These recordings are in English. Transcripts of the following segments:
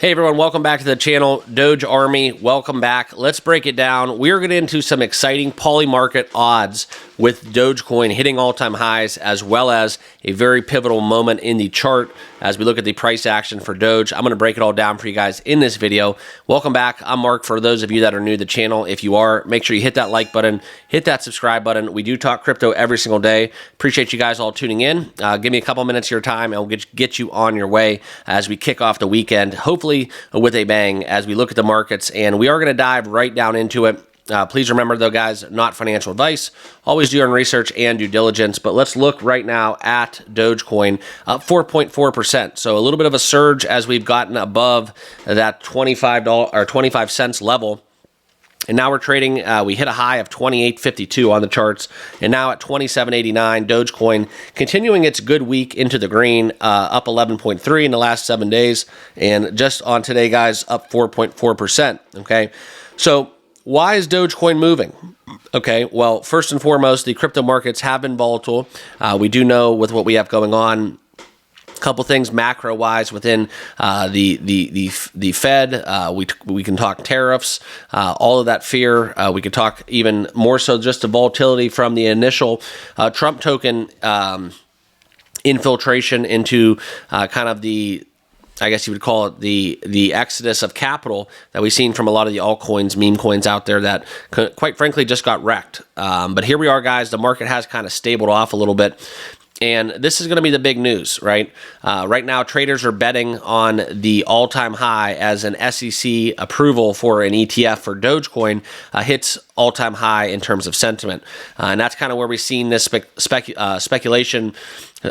Hey everyone, welcome back to the channel, Doge Army. Welcome back. Let's break it down. We're going to get into some exciting poly market odds with Dogecoin hitting all-time highs, as well as a very pivotal moment in the chart as we look at the price action for Doge. I'm going to break it all down for you guys in this video. Welcome back. I'm Mark. For those of you that are new to the channel, if you are, make sure you hit that like button, hit that subscribe button. We do talk crypto every single day. Appreciate you guys all tuning in. Give me a couple minutes of your time and we'll get you on your way as we kick off the weekend, hopefully with a bang as we look at the markets. And we are going to dive right down into it. Please remember, though, guys, not financial advice. Always do your own research and due diligence. But let's look right now at Dogecoin, up 4.4%. So a little bit of a surge as we've gotten above that $25 or 25 cents level. And now we're trading, we hit a high of 28.52 on the charts, and now at 27.89. Dogecoin continuing its good week into the green, up 11.3 in the last 7 days. And just on today, guys, up 4.4%. Okay, so why is Dogecoin moving? Okay, well, first and foremost, the crypto markets have been volatile. We do know with what we have going on, a couple things macro-wise within the Fed. We can talk tariffs, all of that fear. We could talk even more so just the volatility from the initial Trump token infiltration into kind of the, I guess you would call it the exodus of capital that we've seen from a lot of the altcoins, meme coins out there that quite frankly just got wrecked. But here we are, guys. The market has kind of stabled off a little bit. And this is going to be the big news, right? Right now, traders are betting on the all-time high as an SEC approval for an ETF for Dogecoin hits all-time high in terms of sentiment. And that's kind of where we've seen this speculation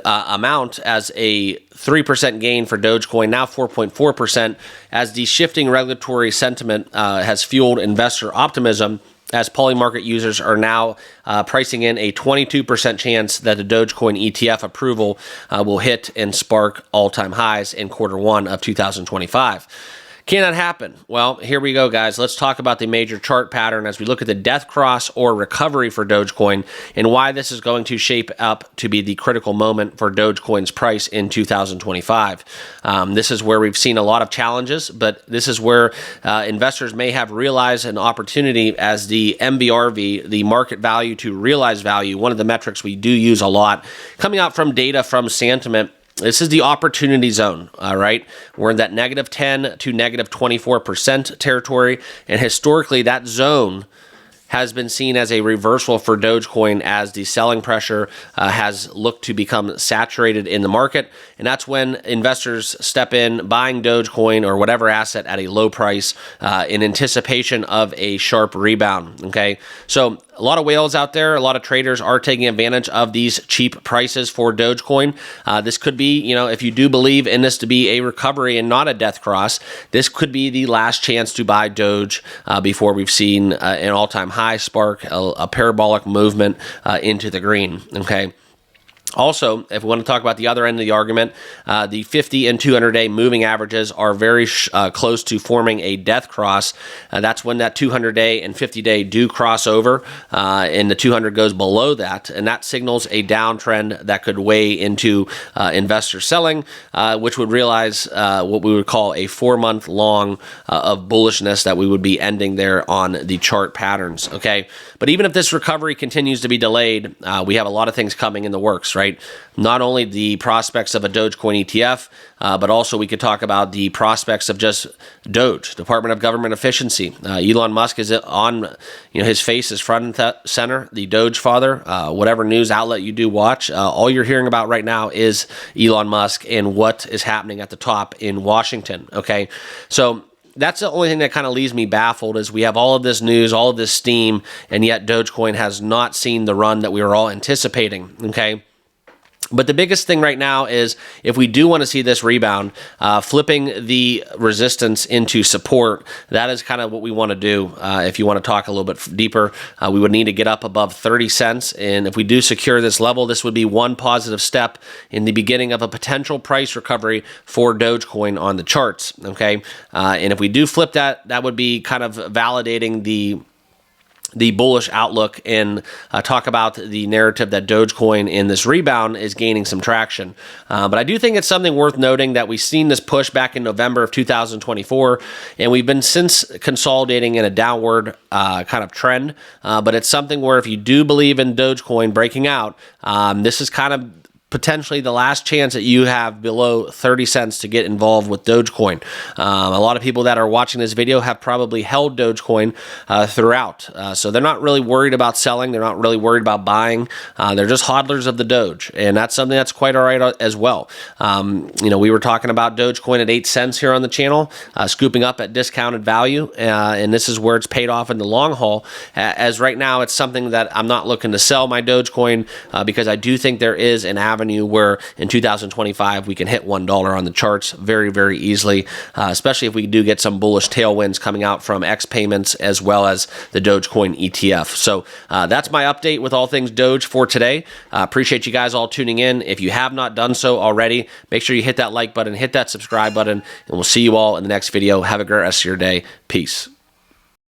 amount as a 3% gain for Dogecoin, now 4.4%, as the shifting regulatory sentiment has fueled investor optimism, as poly market users are now pricing in a 22% chance that the Dogecoin ETF approval will hit and spark all-time highs in Q1 of 2025. Can that happen? Well, here we go, guys. Let's talk about the major chart pattern as we look at the death cross or recovery for Dogecoin and why this is going to shape up to be the critical moment for Dogecoin's price in 2025. This is where we've seen a lot of challenges, but this is where investors may have realized an opportunity as the MVRV, the market value to realized value, one of the metrics we do use a lot, coming out from data from Santiment. This is the opportunity zone, all right? We're in that -10 to -24% territory, and historically that zone has been seen as a reversal for Dogecoin as the selling pressure has looked to become saturated in the market. And that's when investors step in buying Dogecoin or whatever asset at a low price in anticipation of a sharp rebound, okay? So a lot of whales out there, a lot of traders are taking advantage of these cheap prices for Dogecoin. This could be, you know, if you do believe in this to be a recovery and not a death cross, this could be the last chance to buy Doge before we've seen an all-time high spark, a parabolic movement into the green, okay? Also, if we want to talk about the other end of the argument, the 50 and 200-day moving averages are very close to forming a death cross. That's when that 200-day and 50-day do cross over, and the 200 goes below that, and that signals a downtrend that could weigh into investor selling, which would realize what we would call a 4-month long of bullishness that we would be ending there on the chart patterns, okay? But even if this recovery continues to be delayed, we have a lot of things coming in the works, right? Not only the prospects of a Dogecoin ETF, but also we could talk about the prospects of just Doge, Department of Government Efficiency. Elon Musk is on, his face is front and center, the Doge father. Whatever news outlet you do watch, all you're hearing about right now is Elon Musk and what is happening at the top in Washington, okay? So that's the only thing that kind of leaves me baffled is we have all of this news, all of this steam, and yet Dogecoin has not seen the run that we were all anticipating, okay? But the biggest thing right now is if we do want to see this rebound, flipping the resistance into support, that is kind of what we want to do. If you want to talk a little bit deeper, we would need to get up above 30 cents. And if we do secure this level, this would be one positive step in the beginning of a potential price recovery for Dogecoin on the charts, okay? And if we do flip that, that would be kind of validating the the bullish outlook and talk about the narrative that Dogecoin in this rebound is gaining some traction. But I do think it's something worth noting that we've seen this push back in November of 2024, and we've been since consolidating in a downward kind of trend. But it's something where if you do believe in Dogecoin breaking out, this is kind of potentially the last chance that you have below 30 cents to get involved with Dogecoin. A lot of people that are watching this video have probably held Dogecoin throughout. So they're not really worried about selling. They're not really worried about buying. They're just hodlers of the Doge. And that's something that's quite all right as well. We were talking about Dogecoin at 8 cents here on the channel, scooping up at discounted value. And this is where it's paid off in the long haul. As right now, it's something that I'm not looking to sell my Dogecoin because I do think there is an avenue where in 2025 we can hit $1 on the charts very, very easily, especially if we do get some bullish tailwinds coming out from X payments as well as the Dogecoin ETF. So that's my update with all things Doge for today. Appreciate you guys all tuning in. If you have not done so already, make sure you hit that like button, hit that subscribe button, and we'll see you all in the next video. Have a great rest of your day. Peace.